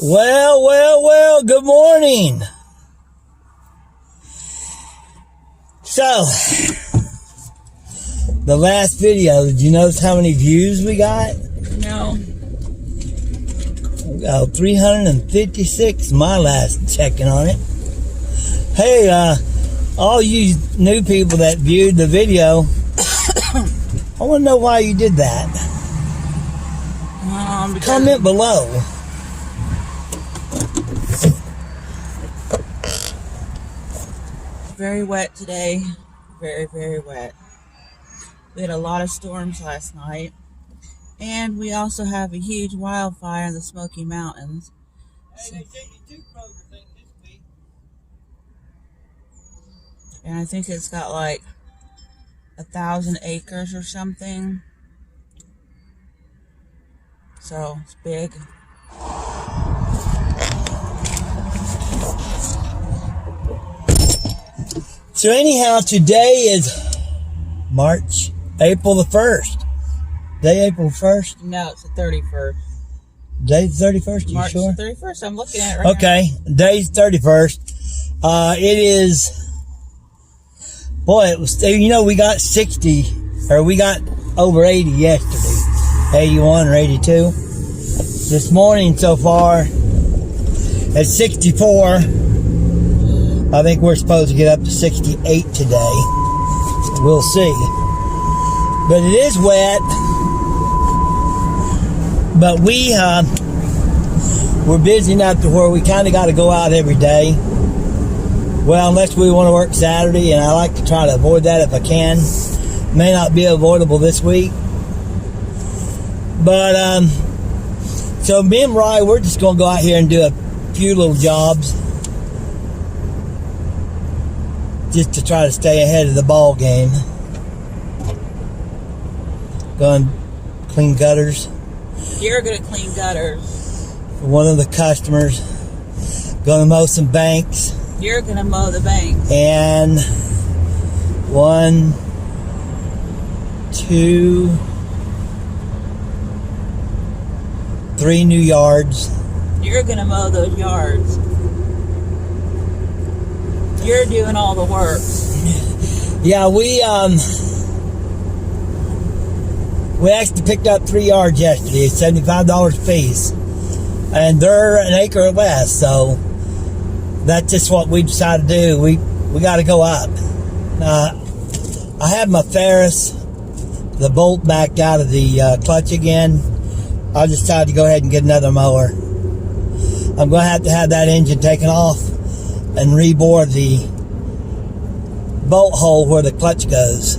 Well, good morning. So, the last video, did you notice how many views we got? No. We got 356, my last checking on it. Hey, all you new people that viewed the video, I want to know why you did that. Comment below. Very wet today. Very, very wet. We had a lot of storms last night. And we also have a huge wildfire in the Smoky Mountains. And I think it's got like 1,000 acres or something. So it's big. So anyhow, today is April the 1st. Day April 1st? No, it's the 31st. Day's 31st, you March sure? 31st, I'm looking at it right now. Okay, day's 31st. It is, boy, it was, we got 60, or we got over 80 yesterday. 81 or 82. This morning so far, at 64. I think we're supposed to get up to 68 today. We'll see. But it is wet. But we're busy enough to where we kind of got to go out every day. Well, unless we want to work Saturday, and I like to try to avoid that if I can. May not be avoidable this week. But, so me and Rye, we're just going to go out here and do a few little jobs. Just to try to stay ahead of the ball game. Going to clean gutters. You're going to clean gutters. For one of the customers. Going to mow some banks. You're going to mow the bank. And 1, 2, 3 new yards. You're going to mow those yards. You're doing all the work. Yeah, we actually picked up 3 yards yesterday. It's $75 a piece. And they're an acre or less, so that's just what we decided to do. We got to go up. I have my Ferris, the bolt backed out of the clutch again. I decided to go ahead and get another mower. I'm going to have that engine taken off and rebore the bolt hole where the clutch goes.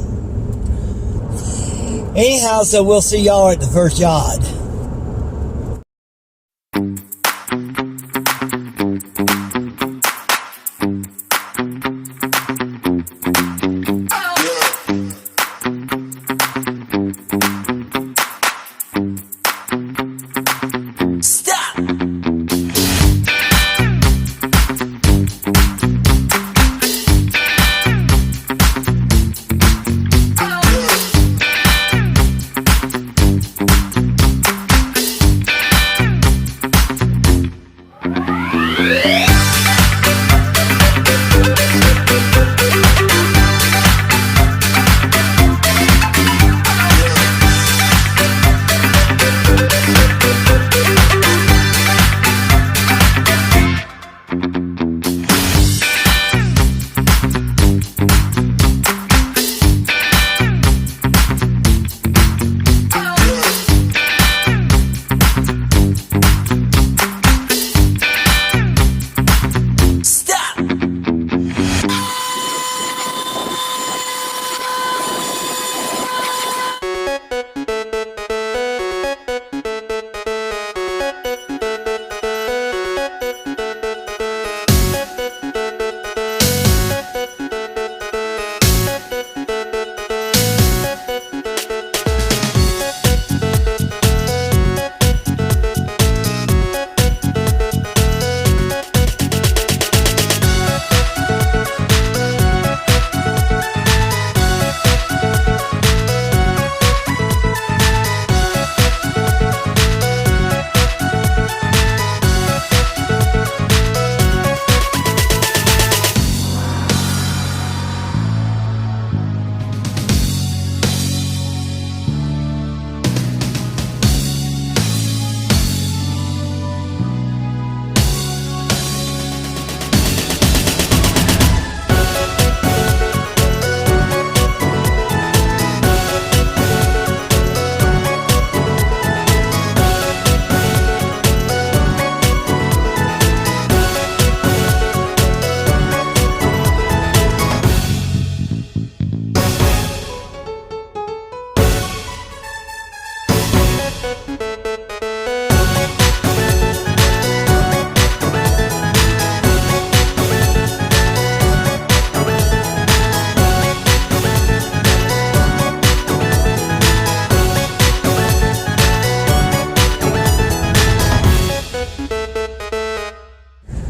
Anyhow, so we'll see y'all at the first yard.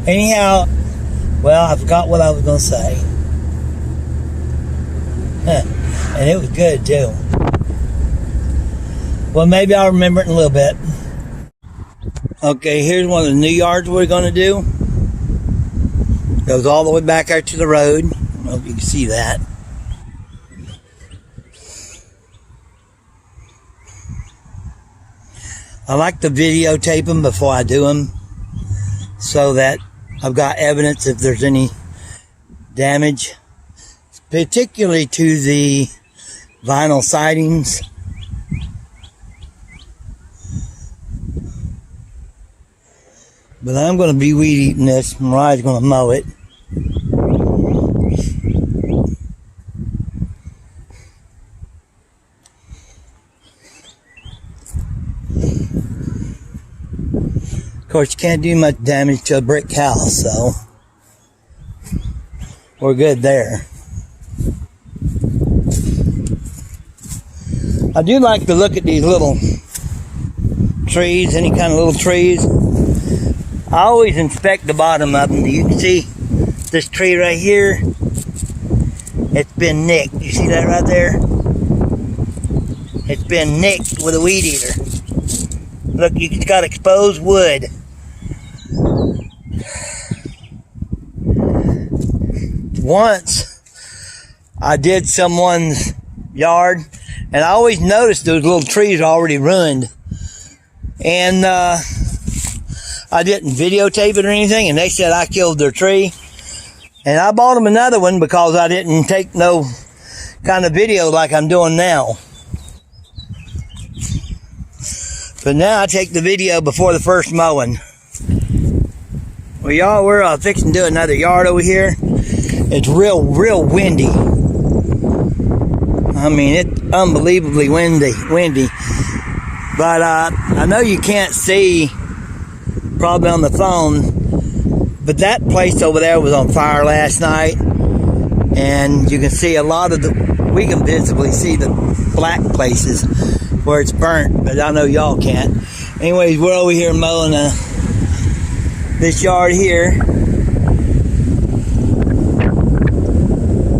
Anyhow, well, I forgot what I was going to say. And it was good, too. Well, maybe I'll remember it in a little bit. Okay, here's one of the new yards we're going to do. Goes all the way back out to the road. I don't know if you can see that. I like to videotape them before I do them, so that I've got evidence if there's any damage, particularly to the vinyl sidings. But I'm going to be weed eating this. Mariah's going to mow it. Of course, you can't do much damage to a brick house, so we're good there. I do like to look at these little trees, any kind of little trees. I always inspect the bottom of them. You can see this tree right here. It's been nicked. You see that right there? It's been nicked with a weed eater. Look, it's got exposed wood. Once, I did someone's yard, and I always noticed those little trees are already ruined. And I didn't videotape it or anything, and they said I killed their tree. And I bought them another one because I didn't take no kind of video like I'm doing now. But now I take the video before the first mowing. Well, y'all, we're fixing to do another yard over here. It's real windy. I mean, it's unbelievably windy. But I know you can't see probably on the phone, but that place over there was on fire last night, and you can see a lot of we can visibly see the black places where it's burnt, but I know y'all can't. Anyways, we're over here mowing this yard here.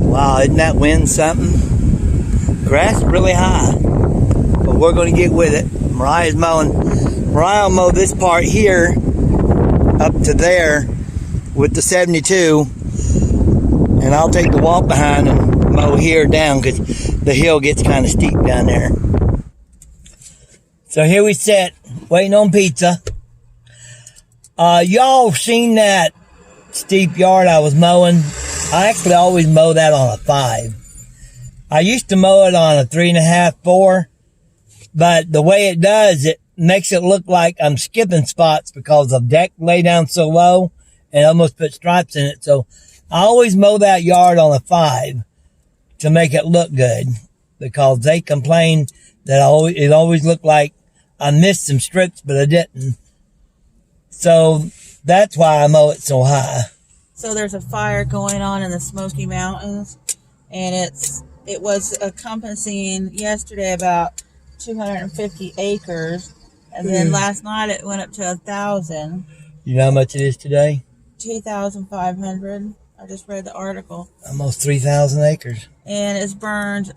Wow, isn't that wind something? Grass is really high, but we're going to get with it. Mariah's mowing. Mariah will mow this part here up to there with the 72, and I'll take the walk behind and mow here down because the hill gets kind of steep down there. So here we sit, waiting on pizza. Y'all seen that steep yard I was mowing? I actually always mow that on a 5. I used to mow it on a 3.5, 4, but the way it does, it makes it look like I'm skipping spots because the deck lay down so low and almost put stripes in it. So I always mow that yard on a 5 to make it look good, because they complain that it always looked like I missed some strips, but I didn't. So that's why I mow it so high. So there's a fire going on in the Smoky Mountains, and it was encompassing yesterday about 250 acres, and then last night it went up to 1,000. You know how much it is today? 2,500. I just read the article. Almost 3,000 acres. And it's burned,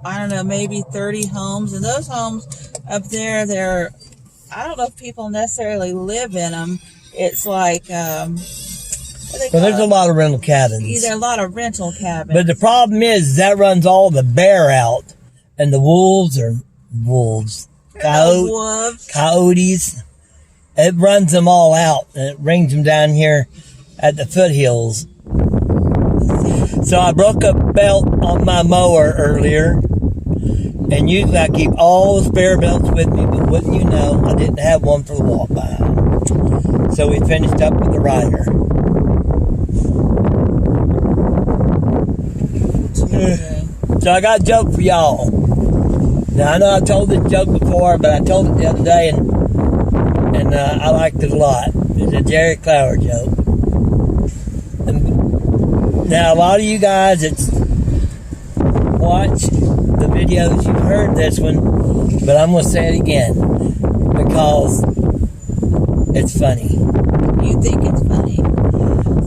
I don't know, maybe 30 homes. And those homes up there, I don't know if people necessarily live in them. It's like, well, there's a lot of rental cabins. Yeah, there are a lot of rental cabins. But the problem is that runs all the bear out, and the wolves. Coyotes. It runs them all out, and it brings them down here at the foothills. So I broke a belt on my mower earlier, and usually I keep all the spare belts with me, but wouldn't you know, I didn't have one for the walk behind. So we finished up with the rider. So I got a joke for y'all. Now I know I told this joke before, but I told it the other day, and I liked it a lot. It's a Jerry Clower joke. And now a lot of you guys that's watched the videos, you've heard this one, but I'm going to say it again, because It's funny. You think it's funny.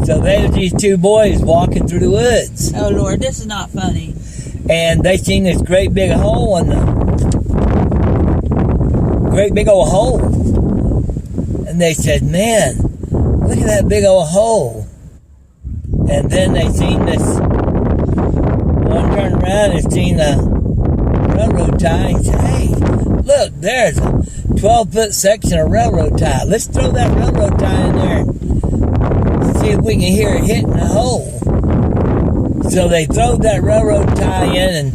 So there's these two boys walking through the woods. Oh, Lord, this is not funny. And they seen this great big hole in great big old hole. And they said, man, look at that big old hole. And then they seen this, one turned around and seen a railroad tie. He said, hey, look, there's a 12-foot section of railroad tie. Let's throw that railroad tie in there and see if we can hear it hitting the hole. So they throw that railroad tie in,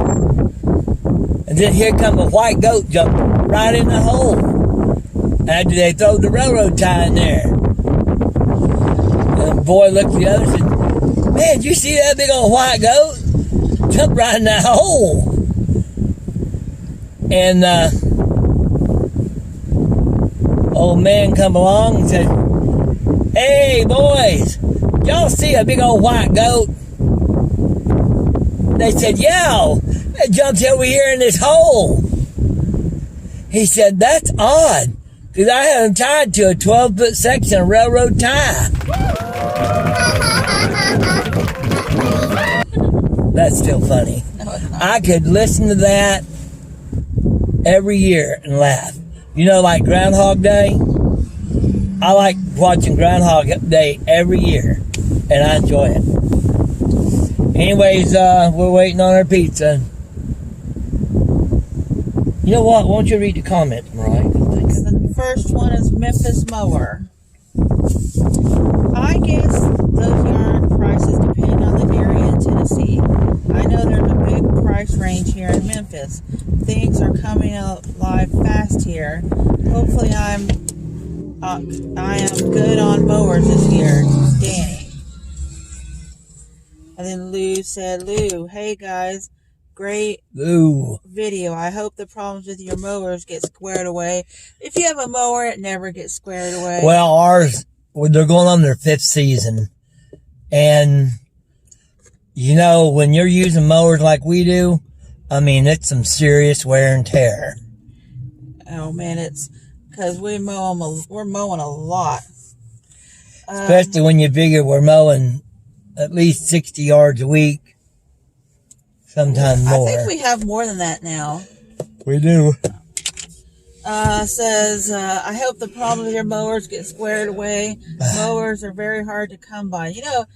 and then here come a white goat jump right in the hole after they throw the railroad tie in there. And the boy looked at the other and said, man, did you see that big old white goat? Jump right in that hole. And old man come along and said, hey boys, y'all see a big old white goat? They said, yeah, it jumped over here in this hole. He said, that's odd, because I had him tied to a 12-foot section of railroad tie. That's still funny. I could listen to that every year and laugh. You know, like Groundhog Day? I like watching Groundhog Day every year, and I enjoy it. Anyways, we're waiting on our pizza. You know what? Why don't you read the comments, Mariah? The first one is Memphis Mower. I guess those yard prices depend on the area in Tennessee. I know there's a big price range here in Memphis. Things are coming alive fast here. Hopefully I am good on mowers this year. Danny. And then Lou said, Lou, hey guys, great video. I hope the problems with your mowers get squared away. If you have a mower, it never gets squared away. Well, ours, they're going on their 5th season. And, you know, when you're using mowers like we do, I mean, it's some serious wear and tear. Oh, man, it's because we're mowing a lot. Especially when you figure we're mowing at least 60 yards a week. Sometimes more. I think we have more than that now. We do. Says, I hope the problem with your mowers get squared away. Mowers are very hard to come by. You know,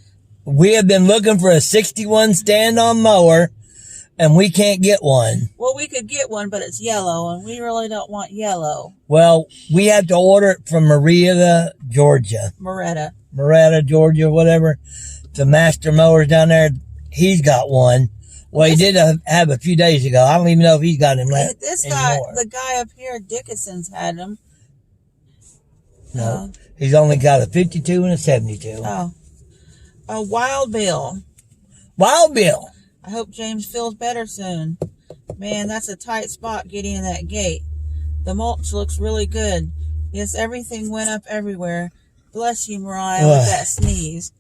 we have been looking for a 61 stand-on mower, and we can't get one. Well, we could get one, but it's yellow, and we really don't want yellow. Well, we have to order it from Marietta, Georgia. Marietta, Georgia, whatever. The master mowers down there, he's got one. Well, he did have a few days ago. I don't even know if he's got him left anymore. The guy up here, Dickinson's had him. No, he's only got a 52 and a 72. Oh. A Wild Bill. Wild Bill. I hope James feels better soon. Man, that's a tight spot getting in that gate. The mulch looks really good. Yes, everything went up everywhere. Bless you, Mariah, with that sneeze.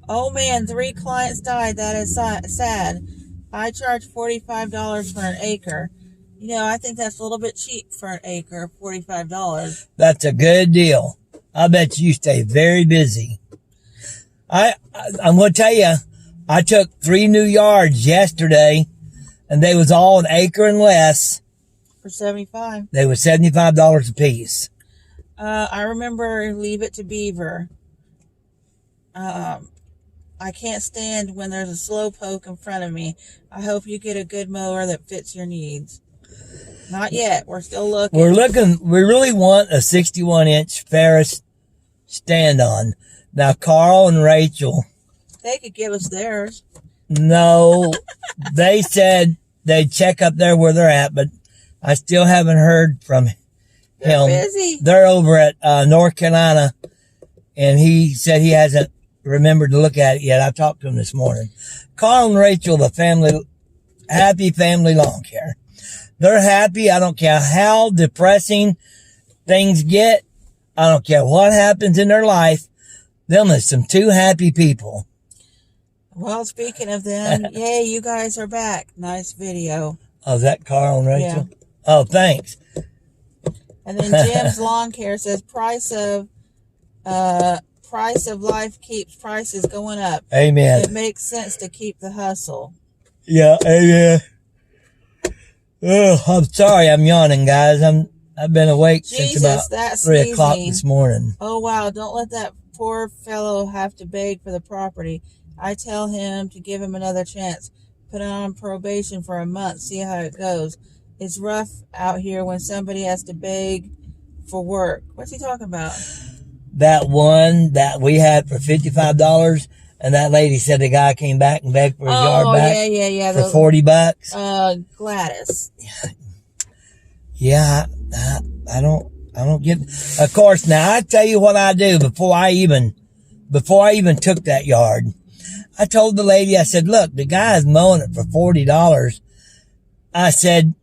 Oh man, 3 clients died. That is sad. I charge $45 for an acre. You know, I think that's a little bit cheap for an acre, $45. That's a good deal. I bet you stay very busy. I'm going to tell you, I took 3 new yards yesterday, and they was all an acre and less. For $75. They were $75 a piece. I remember Leave It to Beaver. I can't stand when there's a slow poke in front of me. I hope you get a good mower that fits your needs. Not yet. We're still looking. We really want a 61-inch Ferris stand-on. Now, Carl and Rachel. They could give us theirs. No. They said they'd check up there where they're at, but I still haven't heard from him. They're busy. They're over at North Carolina, and he said he hasn't remembered to look at it yet. I talked to him this morning. Carl and Rachel, the happy family lawn care. They're happy. I don't care how depressing things get. I don't care what happens in their life. Them is some 2 happy people. Well, speaking of them, yay, you guys are back. Nice video. Oh, is that Carl and Rachel? Yeah. Oh, thanks. And then Jim's Lawn Care says price of life keeps prices going up. Amen. It makes sense to keep the hustle. Yeah, amen. Oh, I'm sorry I'm yawning, guys. I've been awake since about 3 o'clock this morning. Oh, wow. Don't let that poor fellow have to beg for the property. I tell him to give him another chance. Put him on probation for a month. See how it goes. It's rough out here when somebody has to beg for work. What's he talking about? That one that we had for $55, and that lady said the guy came back and begged for his yard back yeah. for $40. Gladys. Yeah, I don't get. Of course, now I tell you what I do before I even took that yard. I told the lady, I said, look, the guy's mowing it for $40. I said,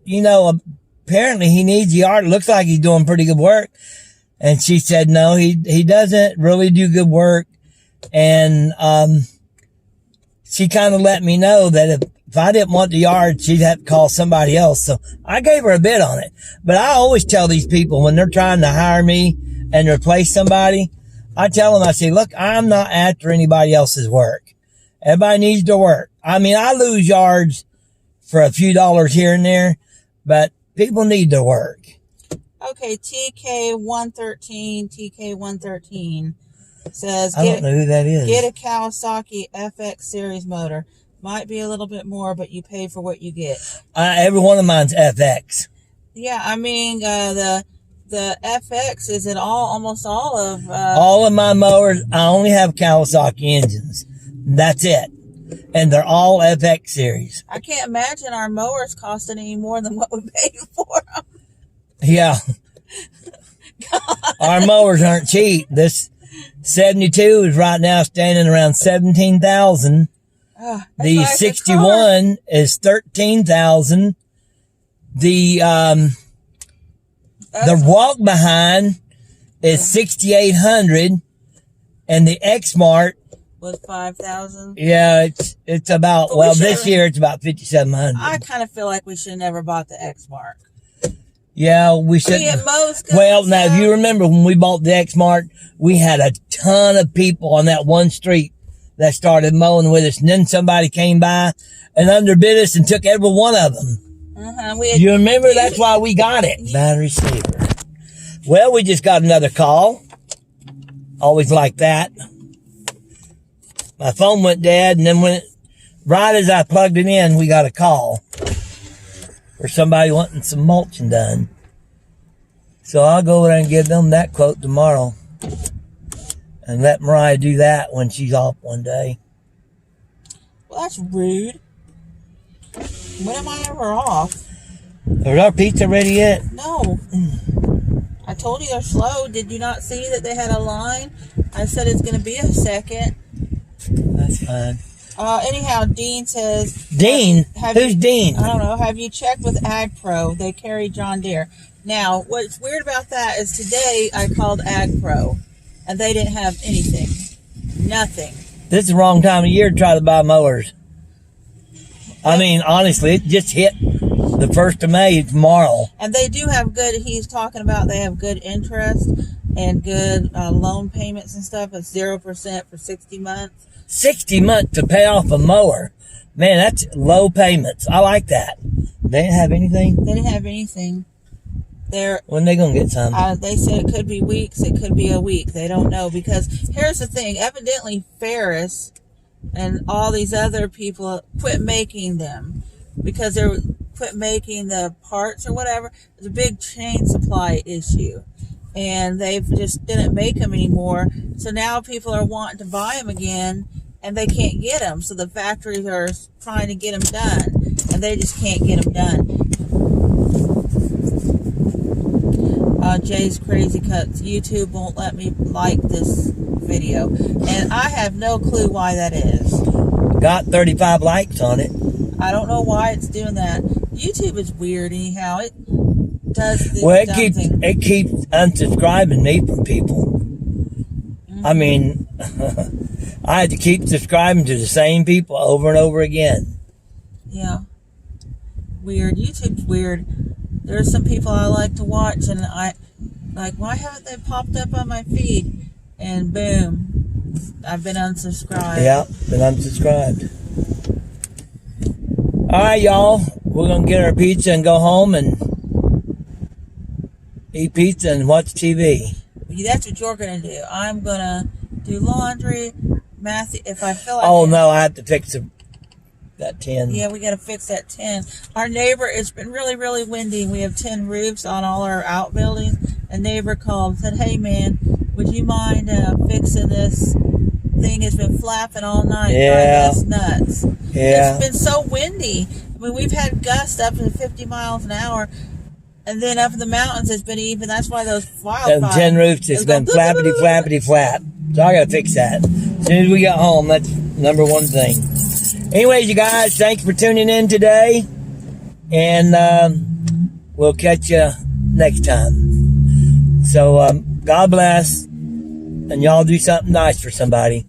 you know, apparently he needs the yard. It looks like he's doing pretty good work. And she said, no, he doesn't really do good work. And, she kind of let me know that if I didn't want the yard, she'd have to call somebody else. So I gave her a bid on it. But I always tell these people when they're trying to hire me and replace somebody, I tell them, I say, look, I'm not after anybody else's work. Everybody needs to work. I mean, I lose yards for a few dollars here and there, but people need to work. Okay, TK113 says, I don't know who that is. Get a Kawasaki FX series motor. Might be a little bit more, but you pay for what you get. Every one of mine's FX. Yeah, I mean, the FX is in almost all of... all of my mowers, I only have Kawasaki engines. That's it. And they're all FX series. I can't imagine our mowers costing any more than what we paid for them. Yeah. Our mowers aren't cheap. This 72 is right now standing around $17,000. The 61 is $13,000. The walk behind is $6,800, and the X-Mart was $5,000. Yeah, it's about, well, this year it's about $5,700. I kind of feel like we should have never bought the X-Mart. Yeah, we should. Well, now, if you remember when we bought the X-Mart, we had a ton of people on that one street that started mowing with us, and then somebody came by and underbid us and took every one of them. You remember? That's why we got it. Battery saver. Well, we just got another call. Always like that. My phone went dead, and then right as I plugged it in, we got a call for somebody wanting some mulching done. So I'll go over there and give them that quote tomorrow and let Mariah do that when she's off one day. Well, that's rude. When am I ever off? Is our pizza ready yet? No. I told you they're slow. Did you not see that they had a line? I said it's going to be a second. That's fine. Anyhow, Dean says... Dean? Who's Dean? I don't know. Have you checked with Ag Pro? They carry John Deere. Now, what's weird about that is today I called Ag Pro, and they didn't have anything. Nothing. This is the wrong time of year to try to buy mowers. I mean, honestly, it just hit the 1st of May tomorrow. And they do have good, he's talking about they have good interest and good loan payments and stuff. It's 0% for 60 months. 60 months to pay off a mower. Man, that's low payments. I like that. They didn't have anything? They didn't have anything. When they going to get some? They said it could be weeks. It could be a week. They don't know because here's the thing. Evidently, Ferris and all these other people quit making them because they quit making the parts or whatever. There's a big chain supply issue. And they just didn't make them anymore. So now people are wanting to buy them again, and they can't get them. So the factories are trying to get them done, and they just can't get them done. Jay's Crazy Cuts. YouTube won't let me like this video. And I have no clue why that is. Got 35 likes on it. I don't know why it's doing that. YouTube is weird anyhow. It does this it keeps unsubscribing me from people. I mean, I had to keep subscribing to the same people over and over again. Yeah. Weird. YouTube's weird. there's some people I like to watch, and I like, why haven't they popped up on my feed? And boom, I've been unsubscribed. Yeah, been unsubscribed. All right, y'all. We're going to get our pizza and go home and eat pizza and watch TV. That's what you're going to do. I'm going to do laundry. Matthew, if I feel like Oh, no, I have to fix that tin. Yeah, we got to fix that tin. Our neighbor, it's been really, really windy. We have tin roofs on all our outbuildings. A neighbor called and said, hey, man, would you mind fixing this thing? It's been flapping all night. Yeah. Driving us nuts. Yeah. It's been so windy. I mean, we've had gusts up to 50 miles an hour. And then up in the mountains, it's been even. That's why those wildfires. Them tin roofs, it's been flappity, flappity, flap. So I got to fix that. As soon as we get home, that's number one thing. Anyways, you guys, thanks for tuning in today. And we'll catch you next time. So God bless. And y'all do something nice for somebody.